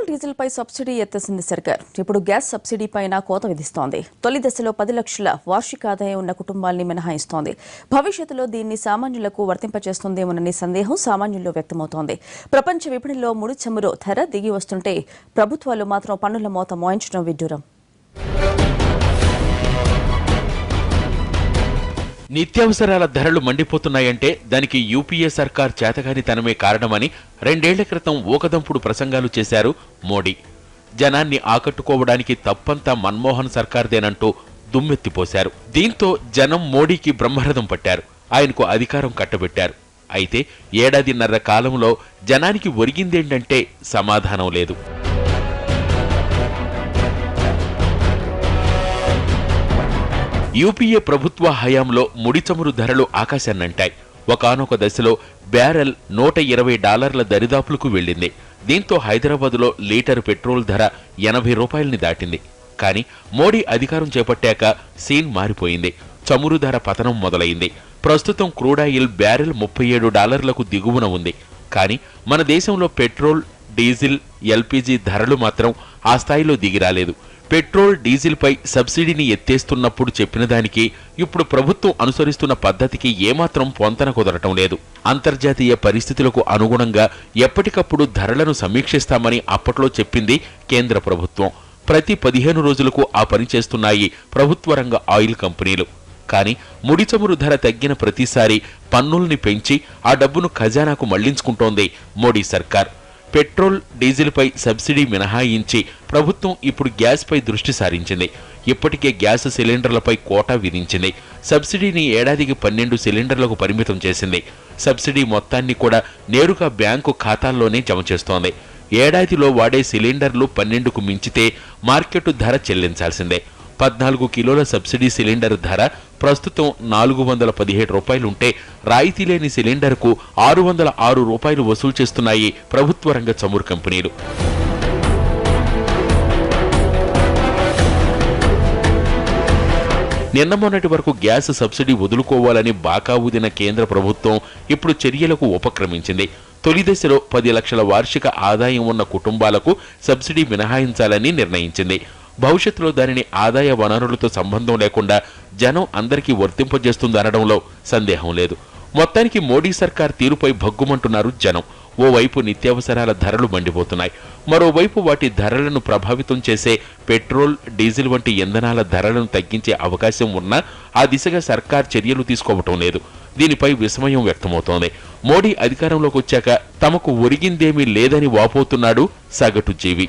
Diesel పై subsidy ఎత్తేసింది సర్కార్. ఇప్పుడు gas subsidy పైన కోత విధిస్తోంది. తొలి దశలో 10 లక్షల వార్షిక ఆదాయం ఉన్న కుటుంబాల్ని మినహాయిస్తోంది. భవిష్యత్తులో దీన్ని సామాన్యులకు వర్తింపచేస్తుందేమోనని సందేహం సామాన్యుల్లో వ్యక్తమవుతోంది. ప్రపంచ విపణిలో ముడి చమురు ధర దిగి వస్తుంటే ప్రభుత్వాలు మాత్రం పన్నుల మోత మోయించడం విడ్డూరం. నిత్యావసరాల ధరలు మండిపోతున్నాయంటే దానికి యూపీఏ సర్కార్ చేతగానితనమే కారణమని 2 ఏళ్ల క్రితం ఊకదంపుడు ప్రసంగాలు చేశారు మోడీ. జనాన్ని ఆకట్టుకోవడానికి తప్పంతా మన్మోహన్ సర్కార్దేనంటూ దుమ్మెత్తిపోశారు. దీంతో జనం మోడీకి బ్రహ్మరథం పట్టారు. ఆయనకు అధికారం కట్టబెట్టారు. అయితే ఏడాదిన్నర కాలంలో జనానికి ఒరిగిందేంటంటే సమాధానం లేదు. యూపీఏ ప్రభుత్వ హయాంలో ముడి చమురు ధరలు ఆకాశాన్నంటాయి. ఒకానొక దశలో బ్యారెల్ $120 దరిదాపులకు వెళ్లింది. దీంతో హైదరాబాదులో లీటరు పెట్రోల్ ధర ₹80 దాటింది. కానీ మోడీ అధికారం చేపట్టాక సీన్ మారిపోయింది. చమురు ధర పతనం మొదలైంది. ప్రస్తుతం క్రూడాయిల్ బ్యారెల్ $37లకు దిగువన ఉంది. కానీ మన దేశంలో పెట్రోల్, డీజిల్, ఎల్పీజీ ధరలు మాత్రం ఆ స్థాయిలో దిగిరాలేదు. పెట్రోల్, డీజిల్ పై సబ్సిడీని ఎత్తేస్తున్నప్పుడు చెప్పిన దానికి ఇప్పుడు ప్రభుత్వం అనుసరిస్తున్న పద్ధతికి ఏమాత్రం పొంతన కుదరటం లేదు. అంతర్జాతీయ పరిస్థితులకు అనుగుణంగా ఎప్పటికప్పుడు ధరలను సమీక్షిస్తామని అప్పట్లో చెప్పింది కేంద్ర ప్రభుత్వం. ప్రతి 15 రోజులకు ఆ పని చేస్తున్నాయి ప్రభుత్వ రంగ ఆయిల్ కంపెనీలు. కానీ ముడి చమురు ధర తగ్గిన ప్రతిసారి పన్నుల్ని పెంచి ఆ డబ్బును ఖజానాకు మళ్లించుకుంటోంది మోడీ సర్కార్. పెట్రోల్, డీజిల్ పై సబ్సిడీ మినహాయించి ప్రభుత్వం ఇప్పుడు గ్యాస్ పై దృష్టి సారించింది. ఇప్పటికే గ్యాస్ సిలిండర్లపై కోటా విధించింది. సబ్సిడీని ఏడాదికి 12 సిలిండర్లకు పరిమితం చేసింది. సబ్సిడీ మొత్తాన్ని కూడా నేరుగా బ్యాంకు ఖాతాల్లోనే జమ చేస్తోంది. ఏడాదిలో వాడే సిలిండర్లు 12కు మించితే మార్కెట్ ధర చెల్లించాల్సిందే. 14 కిలోల సబ్సిడీ సిలిండర్ ధర ప్రస్తుతం $417 ఉంటే రాయితీ లేని సిలిండర్కు $606 వసూలు చేస్తున్నాయి ప్రభుత్వ రంగ చమురు కంపెనీలు. నిన్న మొన్నటి వరకు గ్యాస్ సబ్సిడీ వదులుకోవాలని బాకా ఊదిన కేంద్ర ప్రభుత్వం ఇప్పుడు చర్యలకు ఉపక్రమించింది. తొలి దశలో 10 లక్షల వార్షిక ఆదాయం ఉన్న కుటుంబాలకు సబ్సిడీ మినహాయించాలని నిర్ణయించింది. భవిష్యత్తులో దానిని ఆదాయ వనరులతో సంబంధం లేకుండా జనం అందరికీ వర్తింపజేస్తుందనడంలో సందేహం లేదు. మొత్తానికి మోడీ సర్కార్ తీరుపై భగ్గుమంటున్నారు జనం. ఓవైపు నిత్యావసరాల ధరలు మండిపోతున్నాయి. మరోవైపు వాటి ధరలను ప్రభావితం చేసే పెట్రోల్, డీజిల్ వంటి ఇంధనాల ధరలను తగ్గించే అవకాశం ఉన్నా ఆ దిశగా సర్కార్ చర్యలు తీసుకోవటం లేదు. దీనిపై విస్మయం వ్యక్తమవుతోంది. మోడీ అధికారంలోకి వచ్చాక తమకు ఒరిగిందేమీ లేదని వాపోతున్నాడు సగటు జీవి.